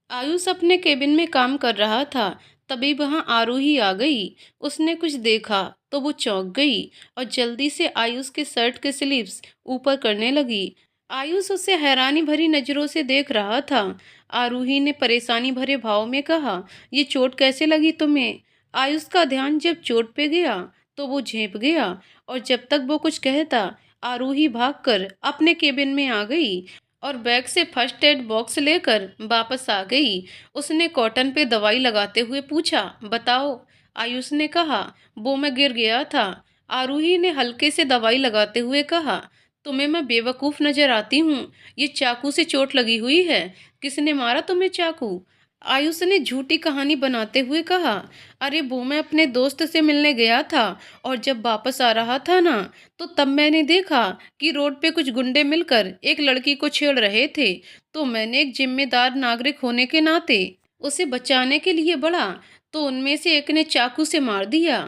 आयुष अपने केबिन में काम कर रहा था। तभी वहां आरूही आ गई। उसने कुछ देखा तो वो चौंक गई और जल्दी से आयुष के शर्ट के स्लीव्स ऊपर करने लगी। आयुष उसे हैरानी भरी नजरों से देख रहा था। आरूही ने परेशानी भरे भाव में कहा, ये चोट कैसे लगी तुम्हें? आयुष का ध्यान जब चोट पे गया तो वो झेंप गया और जब तक वो कुछ कहता, आरूही भागकर अपने केबिन में आ गई और बैग से फर्स्ट एड बॉक्स लेकर वापस आ गई। उसने कॉटन पे दवाई लगाते हुए पूछा, बताओ। आयुष ने कहा, वो मैं गिर गया था। आरूही ने हल्के से दवाई लगाते हुए कहा, तुम्हें मैं बेवकूफ नजर आती हूँ? ये चाकू से चोट लगी हुई है। किसने मारा तुम्हें चाकू? आयुष ने झूठी कहानी बनाते हुए कहा, अरे वो मैं अपने दोस्त से मिलने गया था और जब वापस आ रहा था ना, तो तब मैंने देखा कि रोड पे कुछ गुंडे मिलकर एक लड़की को छेड़ रहे थे। तो मैंने एक जिम्मेदार नागरिक होने के नाते उसे बचाने के लिए बढ़ा, तो उनमें से एक ने चाकू से मार दिया।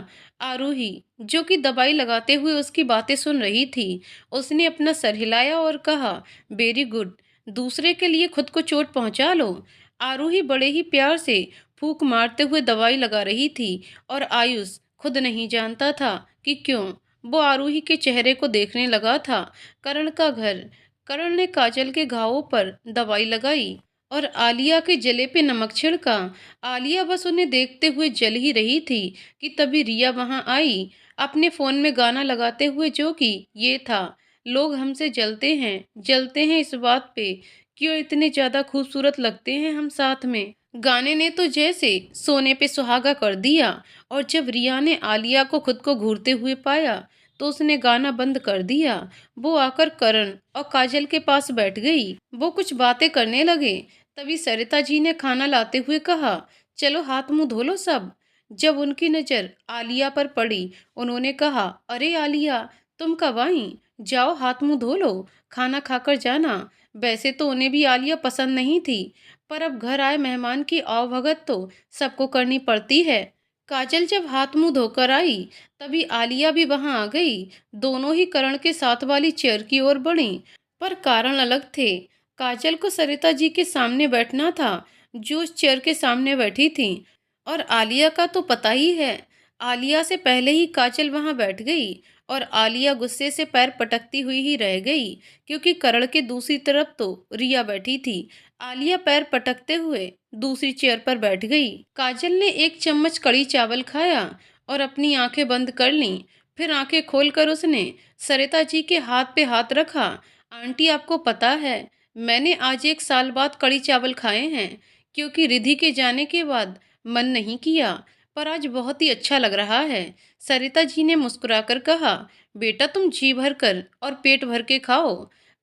आरूही, जो कि दवाई लगाते हुए उसकी बातें सुन रही थी, उसने अपना सर हिलाया और कहा, वेरी गुड, दूसरे के लिए खुद को चोट पहुंचा लो। आरूही बड़े ही प्यार से फूंक मारते हुए दवाई लगा रही थी और आयुष खुद नहीं जानता था कि क्यों वो आरूही के चेहरे को देखने लगा था। करण का घर। करण ने काजल के घावों पर दवाई लगाई और आलिया के जले पे नमक छिड़का। आलिया बस उन्हें देखते हुए जल ही रही थी कि तभी रिया वहां आई, अपने फोन में गाना लगाते हुए, जो कि ये था, लोग हमसे जलते हैं इस बात पे, क्यों इतने ज्यादा खूबसूरत लगते हैं हम साथ में। गाने ने तो जैसे सोने पे सुहागा कर दिया। और जब रिया ने आलिया को खुद को घूरते हुए पाया तो उसने गाना बंद कर दिया। वो आकर करण और काजल के पास बैठ गई। वो कुछ बातें करने लगे। तभी सरिता जी ने खाना लाते हुए कहा, चलो हाथ मुंह धो लो सब। जब उनकी नजर आलिया पर पड़ी, उन्होंने कहा, अरे आलिया, तुम कब आई? जाओ हाथ मुंह धो लो, खाना खाकर जाना। वैसे तो उन्हें भी आलिया पसंद नहीं थी, पर अब घर आए मेहमान की आवभगत तो सबको करनी पड़ती है। काजल जब हाथ मुंह धोकर आई तभी आलिया भी वहां आ गई। दोनों ही करण के साथ वाली चेयर की ओर बढ़ी, पर कारण अलग थे। काजल को सरिता जी के सामने बैठना था, जो उस चेयर के सामने बैठी थी, और आलिया का तो पता ही है। आलिया से पहले ही काजल वहां बैठ गई और आलिया गुस्से से पैर पटकती हुई ही रह गई, क्योंकि करण के दूसरी तरफ तो रिया बैठी थी। आलिया पैर पटकते हुए दूसरी चेयर पर बैठ गई। काजल ने एक चम्मच कड़ी चावल खाया और अपनी आंखें बंद कर लीं। फिर आंखें खोलकर उसने सरिता जी के हाथ पे हाथ रखा। आंटी, आपको पता है, मैंने आज 1 साल बाद कड़ी चावल खाए हैं, क्योंकि रिधि के जाने के बाद मन नहीं किया, पर आज बहुत ही अच्छा लग रहा है। सरिता जी ने मुस्कुराकर कहा, बेटा तुम जी भर कर और पेट भर के खाओ।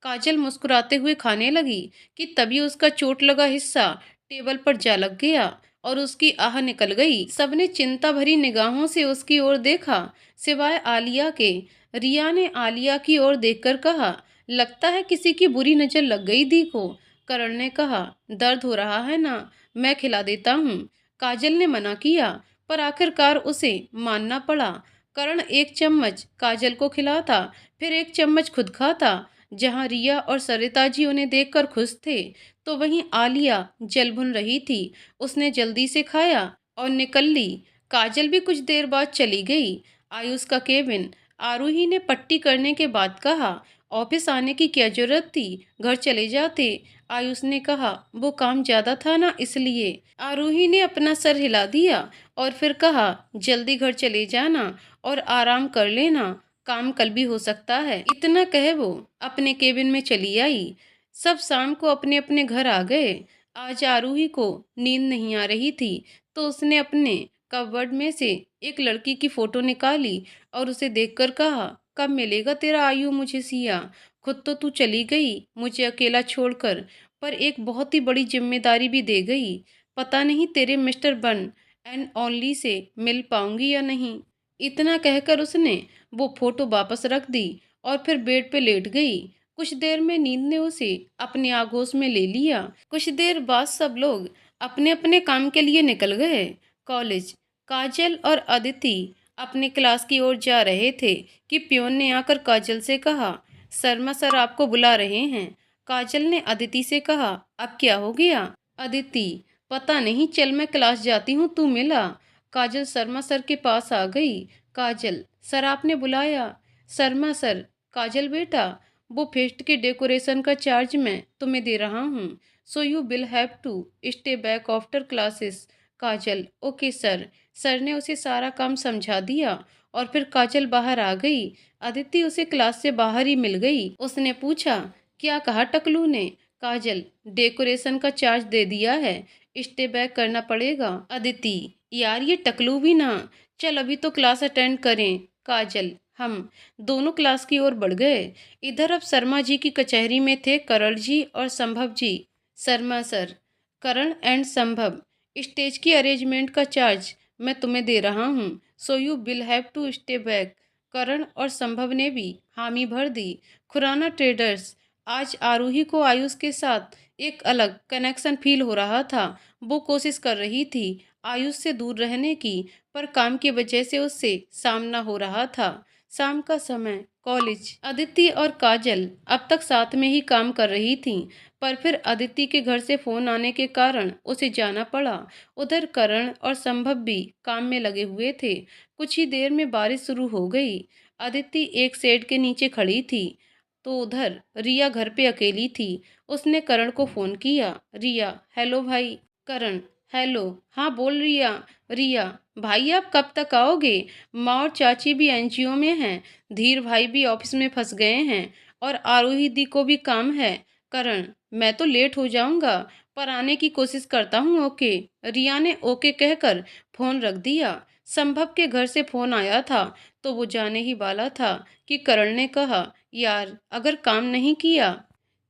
काजल मुस्कुराते हुए खाने लगी कि तभी उसका चोट लगा हिस्सा टेबल पर जा लग गया और उसकी आह निकल गई। सबने चिंता भरी निगाहों से उसकी ओर देखा, सिवाय आलिया के। रिया ने आलिया की ओर देखकर कहा, लगता है किसी की बुरी नजर लग गई दी को। करण ने कहा, दर्द हो रहा है ना, मैं खिला देता हूँ। काजल ने मना किया, पर आखिरकार उसे मानना पड़ा। करण एक चम्मच काजल को खिलाता, फिर एक चम्मच खुद खाता। जहां रिया और सरिता जी उन्हें देखकर खुश थे, तो वहीं आलिया जल भुन रही थी। उसने जल्दी से खाया और निकल ली। काजल भी कुछ देर बाद चली गई। आयुष का केबिन। आरूही ने पट्टी करने के बाद कहा, ऑफिस आने की क्या जरूरत थी, घर चले जाते। आयुष ने कहा, वो काम ज्यादा था ना, इसलिए। आरूही ने अपना सर हिला दिया और फिर कहा, जल्दी घर चले जाना और आराम कर लेना, काम कल भी हो सकता है। इतना कहे वो अपने केबिन में चली आई। सब शाम को अपने अपने घर आ गए। आज आरूही को नींद नहीं आ रही थी, तो उसने अपने कपबोर्ड में से एक लड़की की फोटो निकाली और उसे देखकर कहा, कब मिलेगा तेरा आयु मुझे सिया? खुद तो तू चली गई मुझे अकेला छोड़कर, पर एक बहुत ही बड़ी जिम्मेदारी भी दे गई। पता नहीं तेरे मिस्टर बन एंड ओनली से मिल पाऊंगी या नहीं। इतना कहकर उसने वो फोटो वापस रख दी और फिर बेड पे लेट गई। कुछ देर में नींद ने उसे अपने आगोश में ले लिया। कुछ देर बाद सब लोग अपने अपने काम के लिए निकल गए। कॉलेज। काजल और अदिति अपने क्लास की ओर जा रहे थे कि प्योन ने आकर काजल से कहा, शर्मा सर आपको बुला रहे हैं। काजल ने अदिति से कहा, अब क्या हो गया? अदिति, पता नहीं, चल मैं क्लास जाती हूँ, तू मिला। काजल शर्मा सर के पास आ गई। काजल, सर आपने बुलाया। शर्मा सर, काजल बेटा, वो फेस्ट के डेकोरेशन का चार्ज मैं तुम्हें दे रहा हूँ, so you will have to stay back after classes. Kajal, okay sir. Sir ने उसे सारा काम समझा दिया और फिर काजल बाहर आ गई। अदिति उसे क्लास से बाहर ही मिल गई। उसने पूछा, क्या कहा टकलू ने? काजल, डेकोरेशन का चार्ज दे दिया है, स्टे बैक करना पड़ेगा। अदिति, यार ये टकलू भी ना। चल अभी तो क्लास अटेंड करें। काजल, हम दोनों क्लास की ओर बढ़ गए। इधर अब शर्मा जी की कचहरी में थे करण जी और Sambhav ji. Sharma sir, Karan and Sambhav, stage की अरेंजमेंट का चार्ज मैं तुम्हें दे रहा हूँ, so you will have to stay back. Karan और संभव ने भी हामी भर दी। खुराना ट्रेडर्स, आज आरूही को आयुष के साथ एक अलग कनेक्शन फील हो रहा था। वो कोशिश कर रही थी आयुष से दूर रहने की, पर काम की वजह से उससे सामना हो रहा था। शाम का समय, कॉलेज। अदिति और काजल अब तक साथ में ही काम कर रही थीं, पर फिर अदिति के घर से फोन आने के कारण उसे जाना पड़ा। उधर करण और संभव भी काम में लगे हुए थे। कुछ ही देर में बारिश शुरू हो गई। अदिति एक शेड के नीचे खड़ी थी, तो उधर रिया घर पे अकेली थी। उसने करण को फोन किया। रिया, हेलो भाई। करण, हेलो, हाँ बोल रिया। रिया, भाई आप कब तक आओगे? माँ और चाची भी एनजीओ में हैं, धीर भाई भी ऑफिस में फंस गए हैं और आरोही दी को भी काम है। करण, मैं तो लेट हो जाऊंगा, पर आने की कोशिश करता हूँ, ओके। रिया ने ओके कहकर फोन रख दिया। संभव के घर से फोन आया था, तो वो जाने ही वाला था कि करण ने कहा, यार अगर काम नहीं किया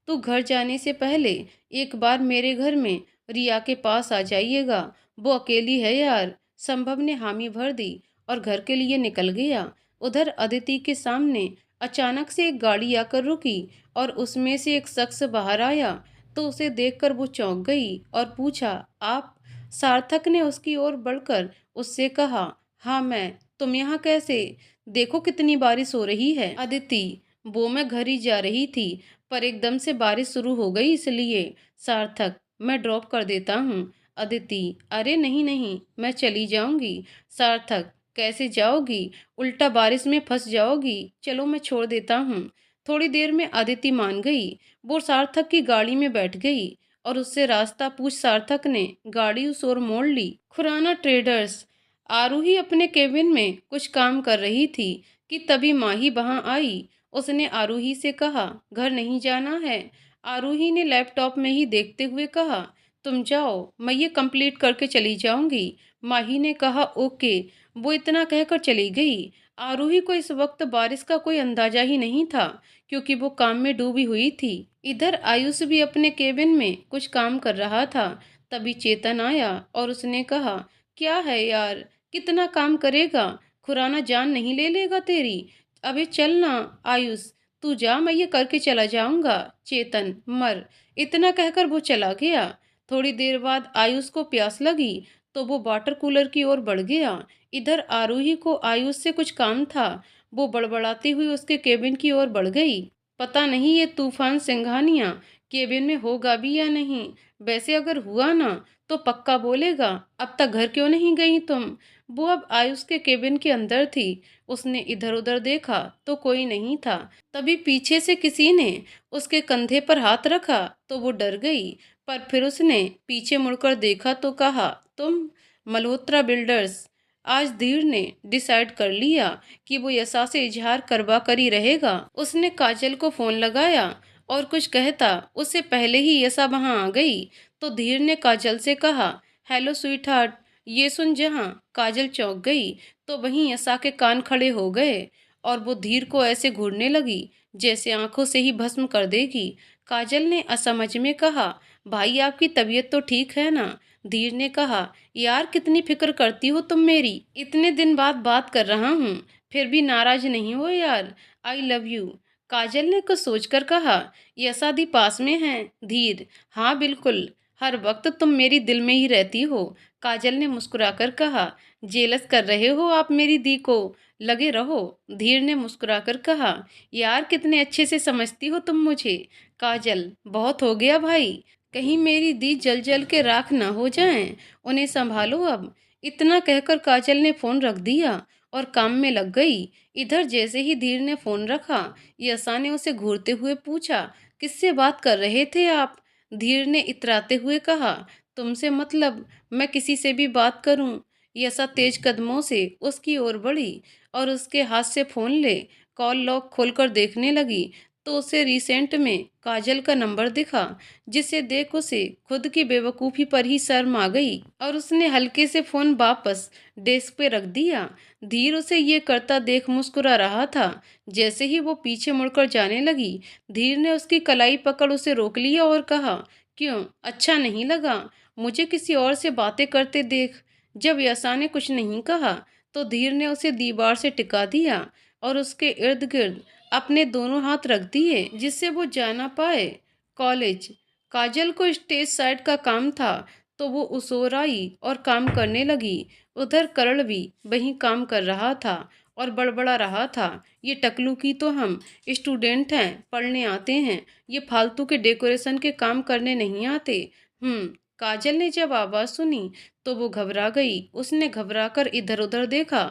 तो घर जाने से पहले एक बार मेरे घर में रिया के पास आ जाइएगा, वो अकेली है यार। संभव ने हामी भर दी और घर के लिए निकल गया। उधर अदिति के सामने अचानक से एक गाड़ी आकर रुकी और उसमें से एक शख्स बाहर आया, तो उसे देखकर वो चौंक गई और पूछा, आप? सार्थक ने उसकी ओर बढ़कर उससे कहा, हाँ मैं, तुम यहाँ कैसे? देखो कितनी बारिश हो रही है। अदिति, वो मैं घर ही जा रही थी, पर एकदम से बारिश शुरू हो गई इसलिए। सार्थक, मैं ड्रॉप कर देता हूँ। अदिति, अरे नहीं नहीं, मैं चली जाऊंगी। सार्थक, कैसे जाओगी? उल्टा बारिश में फंस जाओगी। चलो मैं छोड़ देता हूँ। थोड़ी देर में अदिति मान गई। वो सार्थक की गाड़ी में बैठ गई और उससे रास्ता पूछ सार्थक ने गाड़ी उस ओर मोड़ ली। खुराना ट्रेडर्स। आरूही अपने केबिन में कुछ काम कर रही थी कि तभी माही वहां आई। उसने आरूही से कहा, घर नहीं जाना है? आरूही ने लैपटॉप में ही देखते हुए कहा, तुम जाओ, मैं ये कंप्लीट करके चली जाऊंगी। माही ने कहा, ओके। वो इतना कहकर चली गई। आरूही को इस वक्त बारिश का कोई अंदाजा ही नहीं था, क्योंकि वो काम में डूबी हुई थी। इधर आयुष भी अपने केबिन में कुछ काम कर रहा था। तभी चेतन आया और उसने कहा, क्या है यार, कितना काम करेगा? खुराना जान नहीं ले लेगा तेरी? अबे चल ना। आयुष, तू जा, मैं ये करके चला जाऊंगा। चेतन, मर। इतना कहकर वो चला गया। थोड़ी देर बाद आयुष को प्यास लगी, तो वो वाटर कूलर की ओर बढ़ गया। इधर आरूही को आयुष से कुछ काम था। वो बड़बड़ाती हुई उसके केबिन की ओर बढ़ गई। पता नहीं ये तूफान सिंघानिया केबिन में होगा भी या नहीं। वैसे अगर हुआ ना तो पक्का बोलेगा, अब तक घर क्यों नहीं गई तुम? वो अब आयुष के केबिन के अंदर थी। उसने इधर उधर देखा तो कोई नहीं था। तभी पीछे से किसी ने उसके कंधे पर हाथ रखा, तो वो डर गई। पर फिर उसने पीछे मुड़कर देखा तो कहा, तुम? मल्होत्रा बिल्डर्स। आज धीर ने डिसाइड कर लिया कि वो यशा से इजहार करवा कर ही रहेगा। उसने काजल को फोन लगाया और कुछ कहता उससे पहले ही यशा वहां आ गई। तो धीर ने काजल से कहा, हेलो स्वीट हार्ट। ये सुन जहां काजल चौंक गई, तो वहीं यशा के कान खड़े हो गए और वो धीर को ऐसे घूरने लगी जैसे आंखों से ही भस्म कर देगी। काजल ने असमझ में कहा, भाई आपकी तबीयत तो ठीक है ना? धीर ने कहा, यार कितनी फिक्र करती हो तुम मेरी, इतने दिन बाद बात कर रहा हूँ, फिर भी नाराज नहीं हो यार। I love you. काजल ने कुछ सोचकर कहा, यशा दी पास में है? धीर, हाँ बिल्कुल, हर वक्त तुम मेरी दिल में ही रहती हो। काजल ने मुस्कुराकर कहा, जेलस कर रहे हो आप मेरी दी को? लगे रहो। धीर ने मुस्कुराकर कहा, यार कितने अच्छे से समझती हो तुम मुझे। काजल, बहुत हो गया भाई। कहीं मेरी दी जल जल के राख ना हो जाएं। उन्हें संभालो अब। इतना कहकर काजल ने फोन रख दिया और काम में लग गई। इधर जैसे ही धीर ने फोन रखा, यशा ने उसे घूरते हुए पूछा, किससे बात कर रहे थे आप? धीर ने इतराते हुए कहा, तुमसे मतलब, मैं किसी से भी बात करूं? यशा तेज कदमों से उसकी ओर बढ़ी और उसके हाथ से फोन ले कॉल लॉग खोलकर देखने लगी तो उसे रिसेंट में काजल का नंबर दिखा, जिसे देख उसे खुद की बेवकूफ़ी पर ही शर्म आ गई और उसने हल्के से फोन वापस डेस्क पे रख दिया। धीर उसे ये करता देख मुस्कुरा रहा था। जैसे ही वो पीछे मुड़कर जाने लगी, धीर ने उसकी कलाई पकड़ उसे रोक लिया और कहा, क्यों, अच्छा नहीं लगा मुझे किसी और से बातें करते देख? जब यशा ने कुछ नहीं कहा तो धीर ने उसे दीवार से टिका दिया और उसके इर्द गिर्द अपने दोनों हाथ रख दिए जिससे वो जा ना पाए। कॉलेज। काजल को स्टेज साइड का काम था तो वो उस ओर आई और काम करने लगी। उधर करण भी वहीं काम कर रहा था और बड़बड़ा रहा था, ये टकलू की तो हम स्टूडेंट हैं, पढ़ने आते हैं, ये फालतू के डेकोरेशन के काम करने नहीं आते। काजल ने जब आवाज़ सुनी तो वो घबरा गई। उसने घबरा कर इधर उधर देखा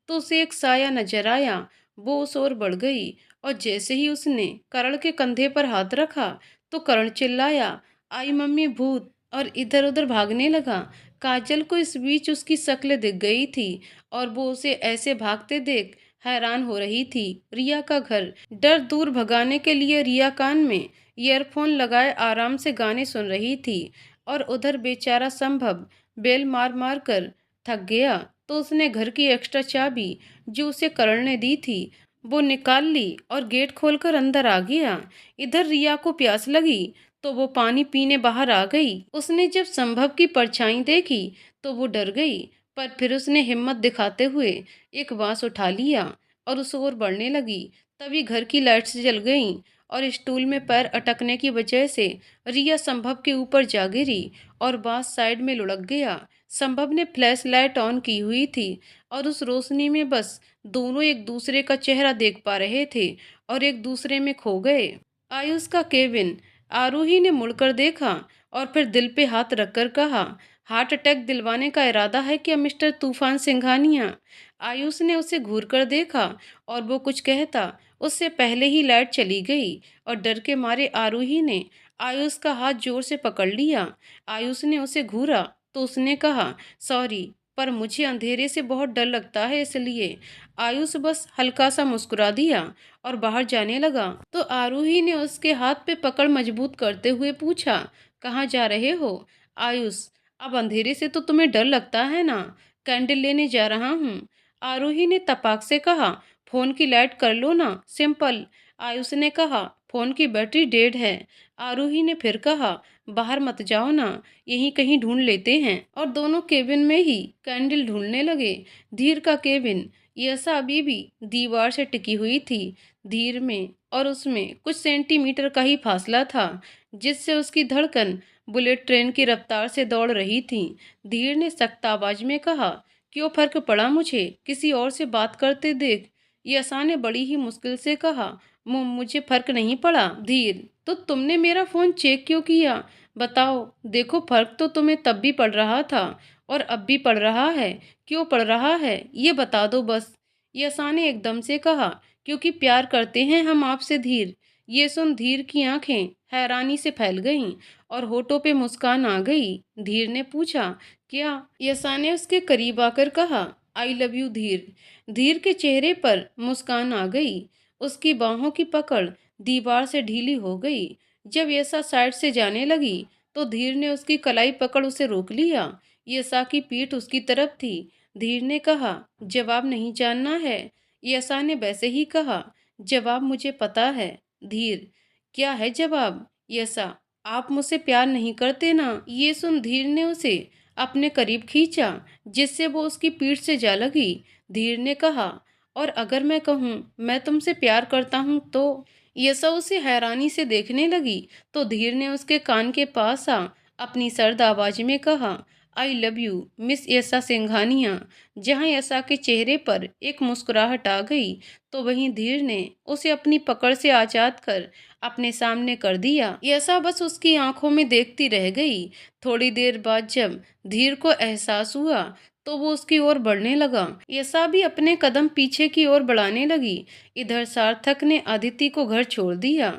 तो उसे एक साया नजर आया। वो उस ओर बढ़ गई और जैसे ही उसने करण के कंधे पर हाथ रखा तो करण चिल्लाया, आई मम्मी भूत, और इधर उधर भागने लगा। काजल को इस बीच उसकी शक्ल दिख गई थी और वो उसे ऐसे भागते देख हैरान हो रही थी। रिया का घर। डर दूर भगाने के लिए रिया कान में ईयरफोन लगाए आराम से गाने सुन रही थी और उधर बेचारा संभव बेल मार मार कर थक गया तो उसने घर की एक्स्ट्रा चाबी जो उसे करण ने दी थी वो निकाल ली और गेट खोलकर अंदर आ गया। इधर रिया को प्यास लगी तो वो पानी पीने बाहर आ गई। उसने जब संभव की परछाई देखी तो वो डर गई, पर फिर उसने हिम्मत दिखाते हुए एक बांस उठा लिया और उस ओर बढ़ने लगी। तभी घर की लाइट्स जल गईं और स्टूल में पैर अटकने की वजह से रिया संभव के ऊपर जा गिरी और बांस साइड में लुढ़क गया। संभव ने फ्लैश लाइट ऑन की हुई थी और उस रोशनी में बस दोनों एक दूसरे का चेहरा देख पा रहे थे और एक दूसरे में खो गए। आयुष का केबिन। आरूही ने मुड़कर देखा और फिर दिल पे हाथ रखकर कहा, हार्ट अटैक दिलवाने का इरादा है क्या मिस्टर तूफान सिंघानिया? आयुष ने उसे घूर कर देखा और वो कुछ कहता उससे पहले ही लाइट चली गई और डर के मारे आरूही ने आयुष का हाथ जोर से पकड़ लिया। आयुष ने उसे घूरा तो उसने कहा, सॉरी, पर मुझे अंधेरे से बहुत डर लगता है इसलिए। आयुष बस हल्का सा मुस्कुरा दिया और बाहर जाने लगा तो आरूही ने उसके हाथ पे पकड़ मजबूत करते हुए पूछा, कहाँ जा रहे हो? आयुष, अब अंधेरे से तो तुम्हें डर लगता है ना? कैंडल लेने जा रहा हूँ। आरूही ने तपाक से कहा, फोन की लाइट कर लो ना, सिंपल। आयुष ने कहा, फोन की बैटरी डेड है। आरूही ने फिर कहा, बाहर मत जाओ ना, यहीं कहीं ढूंढ लेते हैं, और दोनों केबिन में ही कैंडल ढूंढने लगे। धीर का केबिन। यशा अभी भी दीवार से टिकी हुई थी। धीर में और उसमें कुछ सेंटीमीटर का ही फासला था जिससे उसकी धड़कन बुलेट ट्रेन की रफ्तार से दौड़ रही थी। धीर ने सख्त आवाज में कहा, क्यों फर्क पड़ा मुझे किसी और से बात करते देख? यशा ने बड़ी ही मुश्किल से कहा, मुझे फर्क नहीं पड़ा। धीर, तो तुमने मेरा फोन चेक क्यों किया? बताओ, देखो फर्क तो तुम्हें तब भी पड़ रहा था और अब भी पड़ रहा है। क्यों पड़ रहा है ये बता दो बस। यशा ने एकदम से कहा, क्योंकि प्यार करते हैं हम आपसे धीर। ये सुन धीर की आंखें हैरानी से फैल गईं और होठों पे मुस्कान आ गई। धीर ने पूछा, क्या? यशा ने उसके करीब आकर कहा, आई लव यू धीर। धीर के चेहरे पर मुस्कान आ गई। उसकी बाहों की पकड़ दीवार से ढीली हो गई। जब यशा साइड से जाने लगी तो धीर ने उसकी कलाई पकड़ उसे रोक लिया। यशा की पीठ उसकी तरफ थी। धीर ने कहा, जवाब नहीं जानना है? यशा ने वैसे ही कहा, जवाब मुझे पता है। धीर, क्या है जवाब? यशा, आप मुझसे प्यार नहीं करते ना? ये सुन धीर ने उसे अपने करीब खींचा जिससे वो उसकी पीठ से जा लगी। धीर ने कहा, और अगर मैं कहूँ मैं तुमसे प्यार करता हूँ तो? यशा उसे हैरानी से देखने लगी तो धीर ने उसके कान के पास आ अपनी सर्द आवाज में कहा, आई लव यू मिस यशा सिंघानिया। जहाँ यशा के चेहरे पर एक मुस्कुराहट आ गई तो वहीं धीर ने उसे अपनी पकड़ से आजाद कर अपने सामने कर दिया। यशा बस उसकी आंखों में देखती रह गई। थोड़ी देर बाद जब धीर को एहसास हुआ तो वो उसकी ओर बढ़ने लगा। यशा भी अपने कदम पीछे की ओर बढ़ाने लगी। इधर सार्थक ने अदिति को घर छोड़ दिया।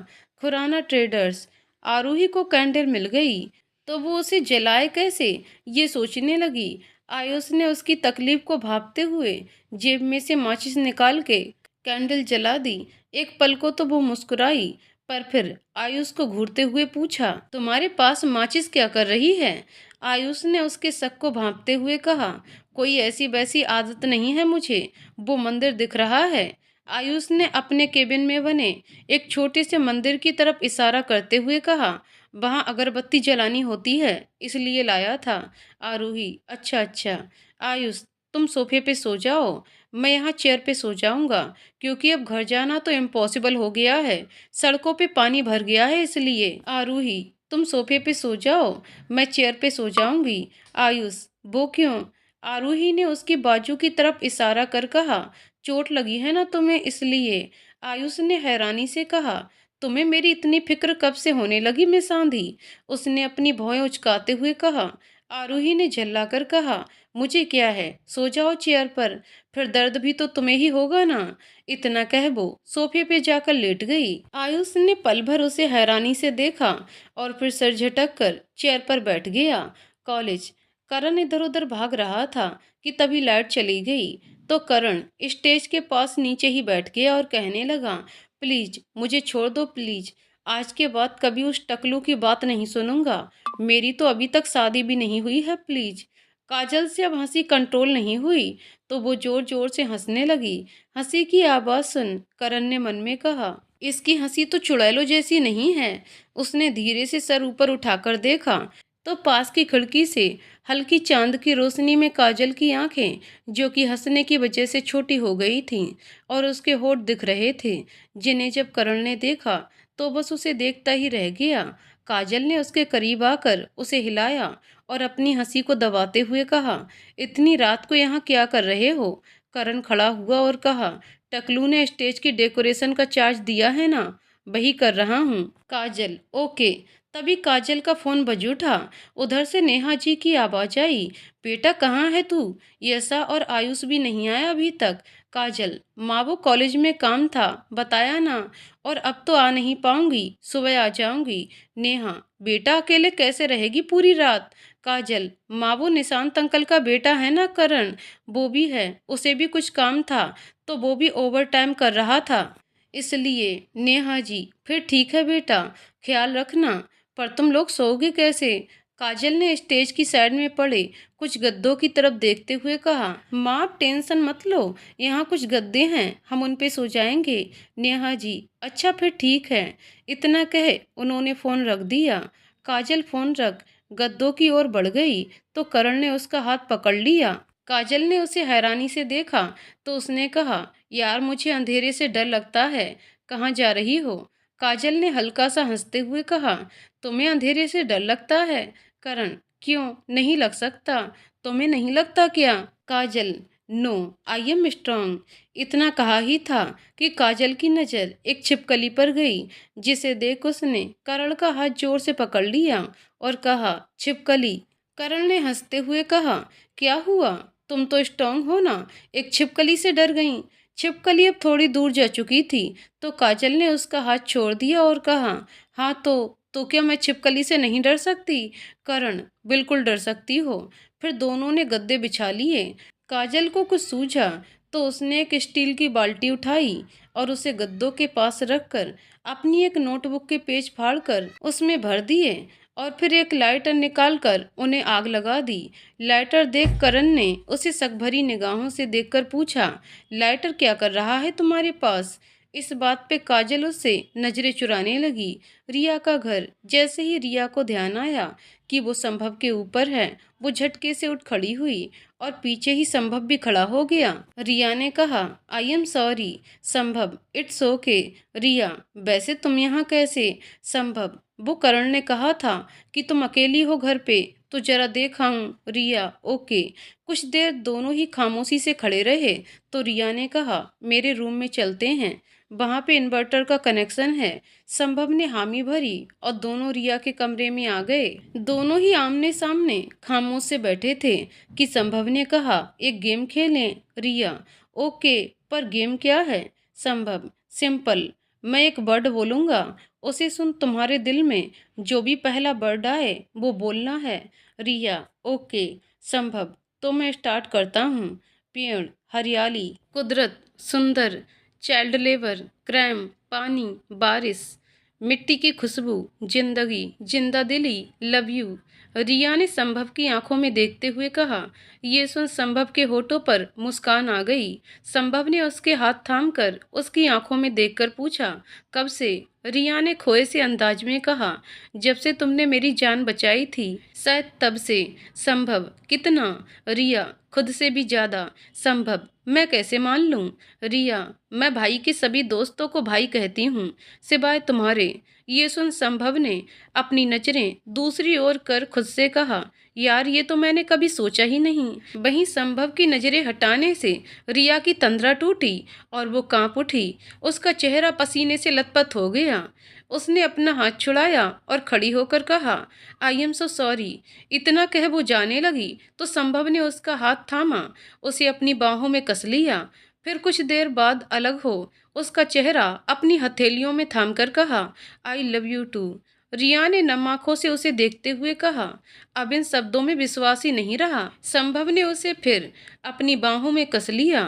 खुराना ट्रेडर्स। आरूही को कैंडल मिल गई तो वो उसे जलाए कैसे ये सोचने लगी। आयुष ने उसकी तकलीफ को भांपते हुए जेब में से माचिस निकाल के कैंडल जला दी। एक पल को तो वो मुस्कुराई पर फिर आयुष को घूरते हुए पूछा, तुम्हारे पास माचिस क्या कर रही है? आयुष ने उसके शक को भांपते हुए कहा, कोई ऐसी वैसी आदत नहीं है मुझे, वो मंदिर दिख रहा है। आयुष ने अपने केबिन में बने एक छोटे से मंदिर की तरफ इशारा करते हुए कहा, वहाँ अगरबत्ती जलानी होती है इसलिए लाया था। आरूही, अच्छा अच्छा। आयुष, तुम सोफे पे सो जाओ, मैं यहाँ चेयर पे सो जाऊंगा क्योंकि अब घर जाना तो इम्पॉसिबल हो गया है, सड़कों पे पानी भर गया है इसलिए। आरूही, तुम सोफे पे सो जाओ, मैं चेयर पे सो जाऊंगी। आयुष, वो क्यों? आरूही ने उसकी बाजू की तरफ इशारा कर कहा, चोट लगी है ना तुम्हें इसलिए। आयुष ने हैरानी से कहा, तुम्हें मेरी इतनी फिक्र कब से होने लगी मिस आंधी? उसने अपनी भौहें उचकाते हुए कहा। आरूही ने झल्ला कर कहा, मुझे क्या है, सो जाओ चेयर पर, फिर दर्द भी तो तुम्हें ही होगा ना। इतना कह वो सोफे पे जाकर लेट गई। आयुष ने पल भर उसे हैरानी से देखा और फिर सर झटक कर चेयर पर बैठ गया। कॉलेज। करण इधर उधर भाग रहा था कि तभी लाइट चली गई तो करण स्टेज के पास नीचे ही बैठ गया और कहने लगा, प्लीज मुझे छोड़ दो प्लीज, आज के बाद कभी उस टकलू की बात नहीं सुनूंगा। मेरी तो अभी तक शादी भी नहीं हुई है प्लीज। काजल से अब हंसी कंट्रोल नहीं हुई तो वो जोर जोर से हंसने लगी। हंसी की आवाज सुन करण ने मन में कहा, इसकी हंसी तो चुड़ैलों जैसी नहीं है। उसने धीरे से सर ऊपर उठाकर देखा तो पास की खिड़की से हल्की चांद की रोशनी में काजल की आंखें, जो कि हंसने की वजह से छोटी हो गई थीं, और उसके होठ दिख रहे थे, जिन्हें जब करण ने देखा तो बस उसे देखता ही रह गया। काजल ने उसके करीब आकर उसे हिलाया और अपनी हंसी को दबाते हुए कहा, इतनी रात को यहाँ क्या कर रहे हो? करण खड़ा हुआ और कहा, टकलू ने स्टेज की डेकोरेशन का चार्ज दिया है ना, वही कर रहा हूँ। काजल, ओके। तभी काजल का फोन बज उठा। उधर से नेहा जी की आवाज आई, बेटा कहाँ है तू? यशा और आयुष भी नहीं आया अभी तक। काजल, माँ वो कॉलेज में काम था, बताया ना, और अब तो आ नहीं पाऊंगी, सुबह आ जाऊंगी। नेहा, बेटा अकेले कैसे रहेगी पूरी रात? काजल, माँ वो निशांत अंकल का बेटा है ना करण, वो भी है, उसे भी कुछ काम था तो वो भी ओवर टाइम कर रहा था इसलिए। नेहा जी, फिर ठीक है बेटा, ख्याल रखना। पर तुम लोग सोओगे कैसे? काजल ने स्टेज की साइड में पड़े कुछ गद्दों की तरफ देखते हुए कहा, माँ आप टेंशन मत लो, यहाँ कुछ गद्दे हैं, हम उन पे सो जाएंगे। नेहा जी, अच्छा फिर ठीक है। इतना कहे उन्होंने फोन रख दिया। काजल फोन रख गद्दों की ओर बढ़ गई तो करण ने उसका हाथ पकड़ लिया। काजल ने उसे हैरानी से देखा तो उसने कहा, यार मुझे अंधेरे से डर लगता है, कहाँ जा रही हो? काजल ने हल्का सा हंसते हुए कहा, तुम्हें अंधेरे से डर लगता है? करण, क्यों नहीं लग सकता? तुम्हें नहीं लगता क्या? काजल, नो, आई एम स्ट्रांग। इतना कहा ही था कि काजल की नज़र एक छिपकली पर गई, जिसे देख उसने करण का हाथ जोर से पकड़ लिया और कहा, छिपकली? करण ने हंसते हुए कहा, क्या हुआ, तुम तो स्ट्रांग हो ना, एक छिपकली से डर गई? छिपकली अब थोड़ी दूर जा चुकी थी तो काजल ने उसका हाथ छोड़ दिया और कहा, हाँ तो क्या मैं छिपकली से नहीं डर सकती? करण, बिल्कुल डर सकती हो। फिर दोनों ने गद्दे बिछा लिए। काजल को कुछ सूझा तो उसने एक स्टील की बाल्टी उठाई और उसे गद्दों के पास रखकर अपनी एक नोटबुक के पेज फाड़कर उसमें भर दिए और फिर एक लाइटर निकालकर उन्हें आग लगा दी। लाइटर देख करण ने उसे शक भरी निगाहों से देखकर पूछा, लाइटर क्या कर रहा है तुम्हारे पास? इस बात पे काजल उससे नजरें चुराने लगी। रिया का घर। जैसे ही रिया को ध्यान आया कि वो संभव के ऊपर है, वो झटके से उठ खड़ी हुई और पीछे ही संभव भी खड़ा हो गया। रिया ने कहा, आई एम सॉरी। संभव, इट्स ओके। रिया, वैसे तुम यहाँ कैसे? संभव, वो करण ने कहा था कि तुम अकेली हो घर पे, तो जरा देख आऊं। रिया, ओके। कुछ देर दोनों ही खामोशी से खड़े रहे, तो रिया ने कहा, मेरे रूम में चलते हैं, वहां पे इन्वर्टर का कनेक्शन है। संभव ने हामी भरी और दोनों रिया के कमरे में आ गए। दोनों ही आमने सामने खामोश से बैठे थे कि संभव ने कहा, एक गेम खेलें। रिया, ओके, पर गेम क्या है? संभव, सिंपल, मैं एक वर्ड बोलूंगा, उसे सुन तुम्हारे दिल में जो भी पहला वर्ड आए वो बोलना है। रिया, ओके। संभव, तो मैं स्टार्ट करता हूँ। पेड़, हरियाली, कुदरत, सुंदर, चाइल्ड लेबर, क्राइम, पानी, बारिश, मिट्टी की खुशबू, जिंदगी, जिंदा दिली, लव यू। रिया ने संभव की आंखों में देखते हुए कहा। ये सुन संभव के होठों पर मुस्कान आ गई। संभव ने उसके हाथ थामकर उसकी आंखों में देखकर पूछा, कब से? रिया ने खोए से अंदाज में कहा, जब से तुमने मेरी जान बचाई थी, शायद तब से। संभव, कितना? रिया, खुद से भी ज्यादा। संभव, मैं कैसे मान लूं? रिया, मैं भाई के सभी दोस्तों को भाई कहती हूँ, सिवाय तुम्हारे। ये सुन संभव ने अपनी नजरें दूसरी ओर कर खुद से कहा, यार ये तो मैंने कभी सोचा ही नहीं। वहीं संभव की नजरें हटाने से रिया की तंद्रा टूटी और वो कांप उठी। उसका चेहरा पसीने से लथपथ हो गया। उसने अपना हाथ छुड़ाया और खड़ी होकर कहा, आई एम सो सॉरी। इतना कह वो जाने लगी तो संभव ने उसका हाथ थामा, उसे अपनी बाहों में कस लिया। फिर कुछ देर बाद अलग हो उसका चेहरा अपनी हथेलियों में थामकर कहा, आई लव यू टू। रिया ने नम आंखों से उसे देखते हुए कहा। अब इन शब्दों में विश्वास ही नहीं रहा। संभव ने उसे फिर अपनी बाहों में कस लिया।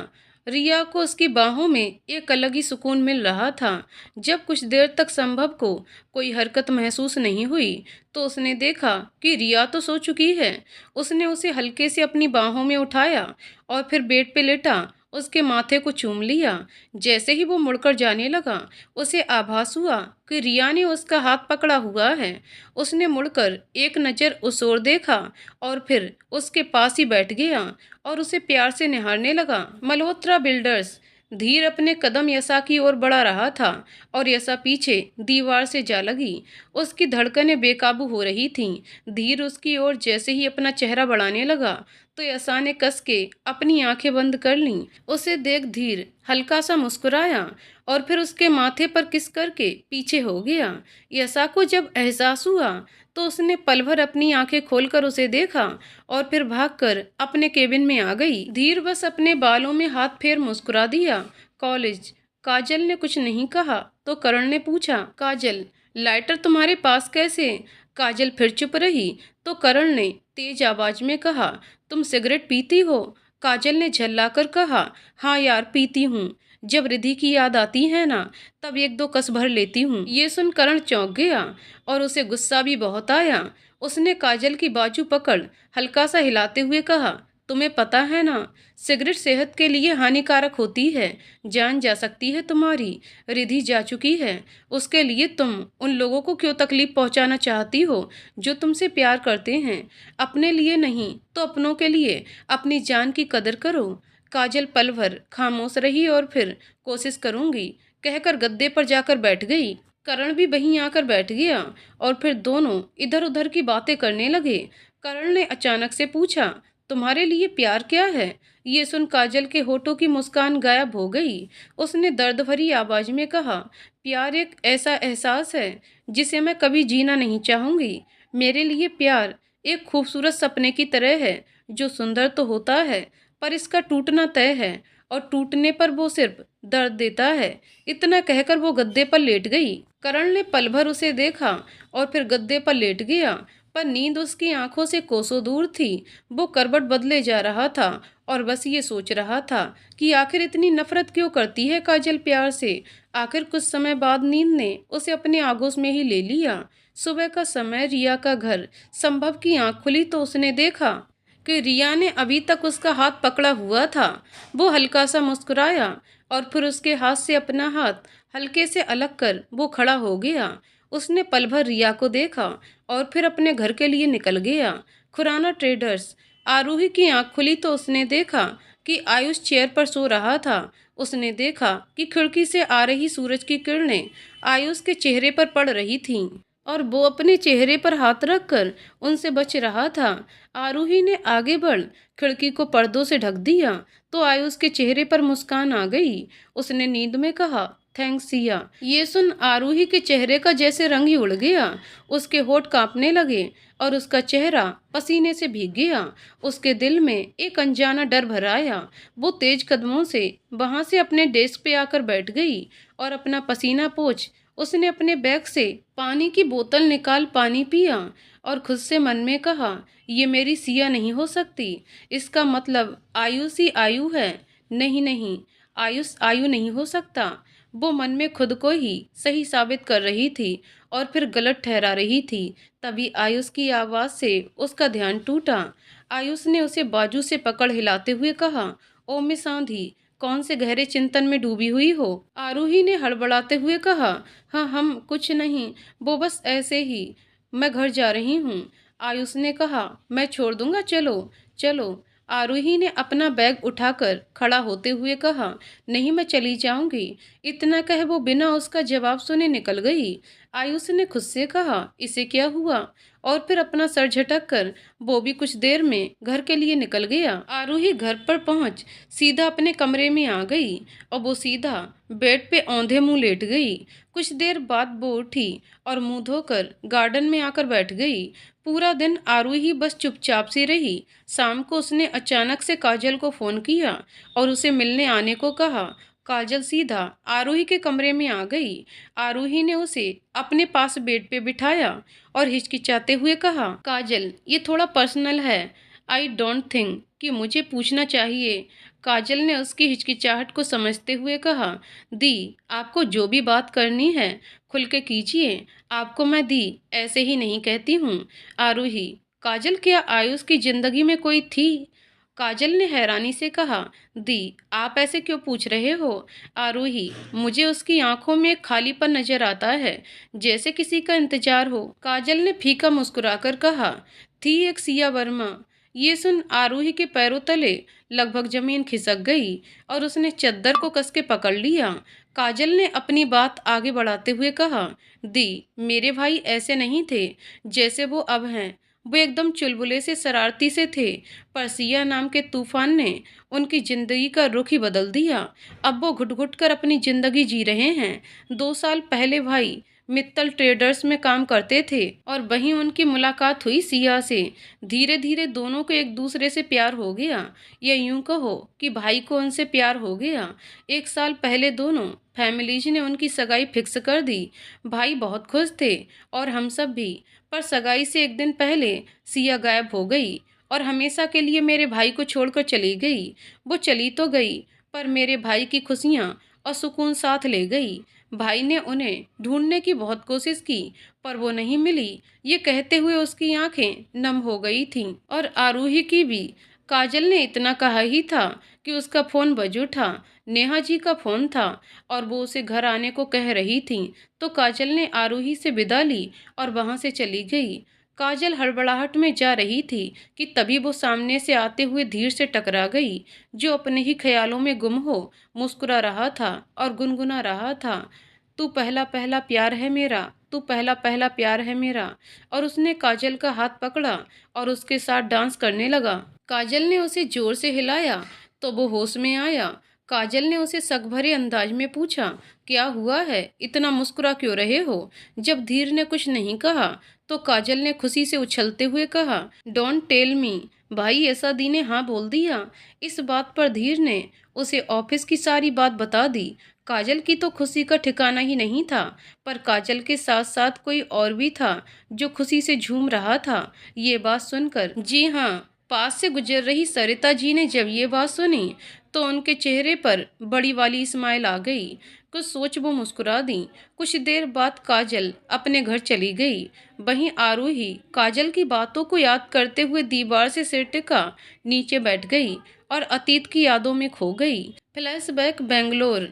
रिया को उसकी बाहों में एक अलग ही सुकून मिल रहा था। जब कुछ देर तक संभव को कोई हरकत महसूस नहीं हुई तो उसने देखा कि रिया तो सो चुकी है। उसने उसे हल्के से अपनी बाहों में उठाया और फिर बेड पे लेटा उसके माथे को चूम लिया। जैसे ही वो मुड़कर जाने लगा, उसे आभास हुआ कि रिया ने उसका हाथ पकड़ा हुआ है। उसने मुड़कर एक नज़र उस ओर देखा और फिर उसके पास ही बैठ गया और उसे प्यार से निहारने लगा। मल्होत्रा बिल्डर्स। धीर अपने कदम यशा की ओर बढ़ा रहा था और यशा पीछे दीवार से जा लगी। उसकी धड़कनें बेकाबू हो रही थीं। धीर उसकी ओर जैसे ही अपना चेहरा बढ़ाने लगा तो यशा ने कस के अपनी आंखें बंद कर लीं। उसे देख धीर हल्का सा मुस्कुराया और फिर उसके माथे पर किस करके पीछे हो गया। यशा को जब एहसास हुआ तो उसने पल भर अपनी आंखें खोलकर उसे देखा और फिर भागकर अपने केबिन में आ गई। धीर बस अपने बालों में हाथ फेर मुस्कुरा दिया। कॉलेज। काजल ने कुछ नहीं कहा तो करण ने पूछा, काजल, लाइटर तुम्हारे पास कैसे? काजल फिर चुप रही तो करण ने तेज आवाज में कहा, तुम सिगरेट पीती हो? काजल ने झल्लाकर कहा, हाँ यार पीती हूँ। जब रिधि की याद आती है ना, तब एक दो कस भर लेती हूँ। ये सुन करण चौंक गया और उसे गुस्सा भी बहुत आया। उसने काजल की बाजू पकड़ हल्का सा हिलाते हुए कहा, तुम्हें पता है ना, सिगरेट सेहत के लिए हानिकारक होती है। जान जा सकती है तुम्हारी। रिधि जा चुकी है, उसके लिए तुम उन लोगों को क्यों तकलीफ पहुंचाना चाहती हो जो तुमसे प्यार करते हैं? अपने लिए नहीं तो अपनों के लिए अपनी जान की कदर करो। काजल पल भर खामोश रही और फिर कोशिश करूंगी कहकर गद्दे पर जाकर बैठ गई। करण भी वहीं आकर बैठ गया और फिर दोनों इधर उधर की बातें करने लगे। करण ने अचानक से पूछा, तुम्हारे लिए प्यार क्या है? ये सुन काजल के होठों की मुस्कान गायब हो गई। उसने दर्द भरी आवाज में कहा, प्यार एक ऐसा एहसास है जिसे मैं कभी जीना नहीं चाहूंगी। मेरे लिए प्यार एक खूबसूरत सपने की तरह है जो सुंदर तो होता है पर इसका टूटना तय है और टूटने पर वो सिर्फ दर्द देता है। इतना कहकर वो गद्दे पर लेट गई। करण ने पल भर उसे देखा और फिर गद्दे पर लेट गया, पर नींद उसकी आंखों से कोसों दूर थी। वो करवट बदले जा रहा था और बस ये सोच रहा था कि आखिर इतनी नफरत क्यों करती है काजल प्यार से। आखिर कुछ समय बाद नींद ने उसे अपने आगोश में ही ले लिया। सुबह का समय, रिया का घर। संभव की आंख खुली तो उसने देखा कि रिया ने अभी तक उसका हाथ पकड़ा हुआ था। वो हल्का सा मुस्कुराया और फिर उसके हाथ से अपना हाथ हल्के से अलग कर वो खड़ा हो गया। उसने पल भर रिया को देखा और फिर अपने घर के लिए निकल गया। खुराना ट्रेडर्स। आरूही की आंख खुली तो उसने देखा कि आयुष चेयर पर सो रहा था। उसने देखा कि खिड़की से आ रही सूरज की किरणें आयुष के चेहरे पर पड़ रही थीं। और वो अपने चेहरे पर हाथ रखकर उनसे बच रहा था। आरूही ने आगे बढ़ खिड़की को पर्दों से ढक दिया तो आयुष के चेहरे पर मुस्कान आ गई। उसने नींद में कहा, थैंक्स सिया। ये सुन आरूही के चेहरे का जैसे रंग ही उड़ गया। उसके होंठ कांपने लगे और उसका चेहरा पसीने से भीग गया। उसके दिल में एक अनजाना डर भर आया। वो तेज कदमों से वहां से अपने डेस्क पे आकर बैठ गई और अपना पसीना पोंछ उसने अपने बैग से पानी की बोतल निकाल पानी पिया और खुद से मन में कहा, ये मेरी सिया नहीं हो सकती। इसका मतलब आयुष ही आयु है। नहीं नहीं, आयुष आयु नहीं हो सकता। वो मन में खुद को ही सही साबित कर रही थी और फिर गलत ठहरा रही थी। तभी आयुष की आवाज़ से उसका ध्यान टूटा। आयुष ने उसे बाजू से पकड़ हिलाते हुए कहा, ओ मिस आंधी, कौन से गहरे चिंतन में डूबी हुई हो? आरूही ने हड़बड़ाते हुए कहा, हाँ हम कुछ नहीं, वो बस ऐसे ही, मैं घर जा रही हूँ। आयुष ने कहा, मैं छोड़ दूंगा, चलो चलो। आरूही ने अपना बैग उठाकर खड़ा होते हुए कहा, नहीं मैं चली जाऊंगी। इतना कह वो बिना उसका जवाब सुने निकल गई। आयुष ने खुद से कहा, इसे क्या हुआ? और फिर अपना सर झटक कर वो भी कुछ देर में घर के लिए निकल गया। आरूही घर पर पहुंच सीधा अपने कमरे में आ गई और वो सीधा बेड पे औंधे मुंह लेट गई। कुछ देर बाद वो उठी और मुंह धोकर गार्डन में आकर बैठ गई। पूरा दिन आरूही बस चुपचाप सी रही। शाम को उसने अचानक से काजल को फोन किया और उसे मिलने आने को कहा। काजल सीधा आरूही के कमरे में आ गई। आरूही ने उसे अपने पास बेड पे बिठाया और हिचकिचाते हुए कहा, काजल ये थोड़ा पर्सनल है, आई डोंट थिंक कि मुझे पूछना चाहिए। काजल ने उसकी हिचकिचाहट को समझते हुए कहा, दी आपको जो भी बात करनी है खुल के कीजिए, आपको मैं दी ऐसे ही नहीं कहती हूँ। आरूही, काजल क्या आयुष की जिंदगी में कोई थी? काजल ने हैरानी से कहा, दी आप ऐसे क्यों पूछ रहे हो? आरूही, मुझे उसकी आंखों में एक खालीपन नजर आता है, जैसे किसी का इंतजार हो। काजल ने फीका मुस्कुराकर कहा, थी एक सिया वर्मा। ये सुन आरूही के पैरों तले लगभग जमीन खिसक गई और उसने चद्दर को कस के पकड़ लिया। काजल ने अपनी बात आगे बढ़ाते हुए कहा, दी मेरे भाई ऐसे नहीं थे जैसे वो अब हैं। वो एकदम चुलबुले से शरारती से थे, पर सिया नाम के तूफान ने उनकी जिंदगी का रुख ही बदल दिया। अब वो घुट घुट कर अपनी जिंदगी जी रहे हैं। 2 साल पहले भाई मित्तल ट्रेडर्स में काम करते थे और वहीं उनकी मुलाकात हुई सिया से। धीरे धीरे दोनों को एक दूसरे से प्यार हो गया, या यूं कहो कि भाई को उनसे प्यार हो गया। 1 साल पहले दोनों फैमिलीज ने उनकी सगाई फिक्स कर दी। भाई बहुत खुश थे और हम सब भी। पर सगाई से एक दिन पहले सिया गायब हो गई और हमेशा के लिए मेरे भाई को छोड़कर चली गई। वो चली तो गई, पर मेरे भाई की खुशियाँ और सुकून साथ ले गई। भाई ने उन्हें ढूंढने की बहुत कोशिश की, पर वो नहीं मिली। ये कहते हुए उसकी आंखें नम हो गई थीं और आरूही की भी। काजल ने इतना कहा ही था कि उसका फोन बज उठा। नेहा जी का फोन था और वो उसे घर आने को कह रही थी, तो काजल ने आरूही से विदा ली और वहां से चली गई। काजल हड़बड़ाहट में जा रही थी कि तभी वो सामने से आते हुए धीर से टकरा गई, जो अपने ही ख्यालों में गुम हो मुस्कुरा रहा था और गुनगुना रहा था, तू पहला पहला प्यार है मेरा, तू पहला पहला प्यार है मेरा। और उसने काजल का हाथ पकड़ा और उसके साथ डांस करने लगा। काजल ने उसे जोर से हिलाया तो वो होश में आया। काजल ने उसे शक भरे अंदाज में पूछा, क्या हुआ है, इतना मुस्कुरा क्यों रहे हो? जब धीर ने कुछ नहीं कहा तो काजल ने खुशी से उछलते हुए कहा, डोंट टेल मी। भाई ऐसा दी ने हाँ बोल दिया। इस बात पर धीर ने उसे ऑफिस की सारी बात बता दी। काजल की तो खुशी का ठिकाना ही नहीं था, पर काजल के साथ साथ कोई और भी था जो खुशी से झूम रहा था। ये बात सुनकर, जी हाँ, पास से गुजर रही सरिता जी ने जब ये बात सुनी तो उनके चेहरे पर बड़ी वाली स्माइल आ गई। कुछ सोच वो मुस्कुरा दी। कुछ देर बाद काजल अपने घर चली गई। वहीं आरूही काजल की बातों को याद करते हुए दीवार से सिर टिका नीचे बैठ गई और अतीत की यादों में खो गई। फ्लैशबैक बेंगलोर।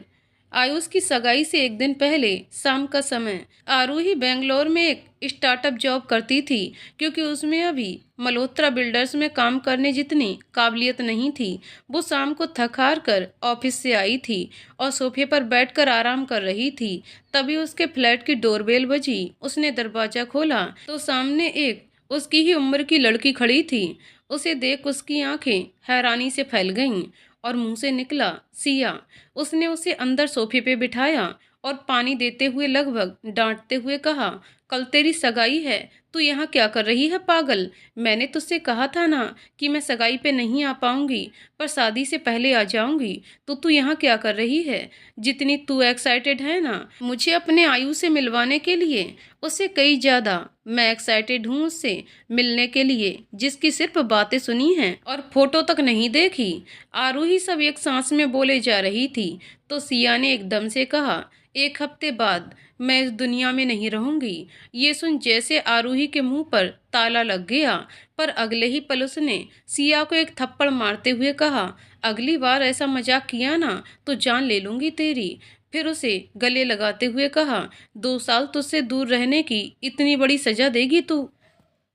आयुष की सगाई से एक दिन पहले शाम का समय आरूही बेंगलोर में एक स्टार्टअप जॉब करती थी, क्योंकि उसमें अभी मल्होत्रा बिल्डर्स में काम करने जितनी काबिलियत नहीं थी। वो शाम को थक हार कर ऑफिस से आई थी और सोफे पर बैठकर आराम कर रही थी। तभी उसके फ्लैट की डोरबेल बजी। उसने दरवाजा खोला तो सामने एक उसकी ही उम्र की लड़की खड़ी थी। उसे देख उसकी आंखें हैरानी से फैल गईं और मुंह से निकला, सिया। उसने उसे अंदर सोफे पे बिठाया और पानी देते हुए लगभग डांटते हुए कहा, कल तेरी सगाई है, तू यहाँ क्या कर रही है पागल? मैंने तुझसे कहा था ना कि मैं सगाई पे नहीं आ पाऊंगी, पर शादी से पहले आ जाऊंगी। तो तू यहाँ क्या कर रही है? जितनी तू एक्साइटेड है ना मुझे अपने आयु से मिलवाने के लिए, उससे कई ज़्यादा मैं एक्साइटेड हूँ उससे मिलने के लिए, जिसकी सिर्फ बातें सुनी हैं और फोटो तक नहीं देखी। आरूही सब एक सांस में बोले जा रही थी तो सिया ने एकदम से कहा, एक हफ्ते बाद मैं इस दुनिया में नहीं रहूंगी। ये सुन जैसे आरूही के मुंह पर ताला लग गया, पर अगले ही पल उसने सिया को एक थप्पड़ मारते हुए कहा, अगली बार ऐसा मजाक किया ना तो जान ले लूंगी तेरी। फिर उसे गले लगाते हुए कहा, 2 साल तुझसे दूर रहने की इतनी बड़ी सजा देगी तू?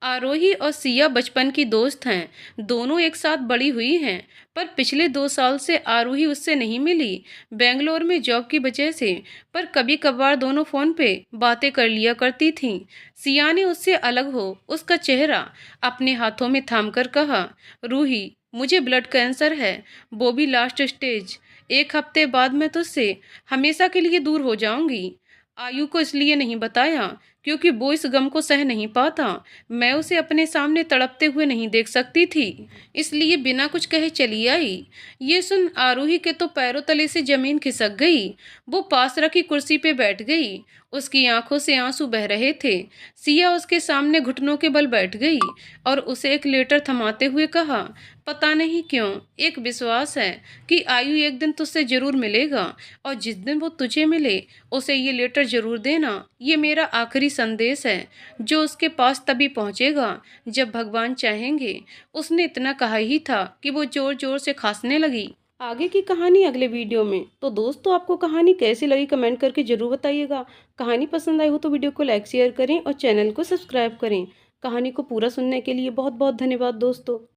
आरोही और सिया बचपन की दोस्त हैं, दोनों एक साथ बड़ी हुई हैं, पर पिछले 2 साल से आरोही उससे नहीं मिली, बेंगलोर में जॉब की वजह से। पर कभी कभार दोनों फोन पे बातें कर लिया करती थीं। सिया ने उससे अलग हो उसका चेहरा अपने हाथों में थामकर कहा, रूही, मुझे ब्लड कैंसर है, वो भी लास्ट स्टेज। एक हफ्ते बाद मैं तुझसे हमेशा के लिए दूर हो जाऊंगी। आयु को इसलिए नहीं बताया क्योंकि वो इस गम को सह नहीं पाता। मैं उसे अपने सामने तड़पते हुए नहीं देख सकती थी, इसलिए बिना कुछ कहे चली आई। ये सुन आरूही के तो पैरों तले से जमीन खिसक गई। वो पास रखी कुर्सी पे बैठ गई। उसकी आंखों से आंसू बह रहे थे। सिया उसके सामने घुटनों के बल बैठ गई और उसे एक लेटर थमाते हुए कहा, पता नहीं क्यों एक विश्वास है कि आयु एक दिन तुझसे जरूर मिलेगा, और जिस दिन वो तुझे मिले उसे ये लेटर जरूर देना। ये मेरा आखिरी संदेश है जो उसके पास तभी पहुंचेगा जब भगवान चाहेंगे। उसने इतना कहा ही था कि वो जोर जोर से खांसने लगी। आगे की कहानी अगले वीडियो में। तो दोस्तों, आपको कहानी कैसी लगी कमेंट करके जरूर बताइएगा। कहानी पसंद आई हो तो वीडियो को लाइक शेयर करें और चैनल को सब्सक्राइब करें। कहानी को पूरा सुनने के लिए बहुत बहुत धन्यवाद दोस्तों।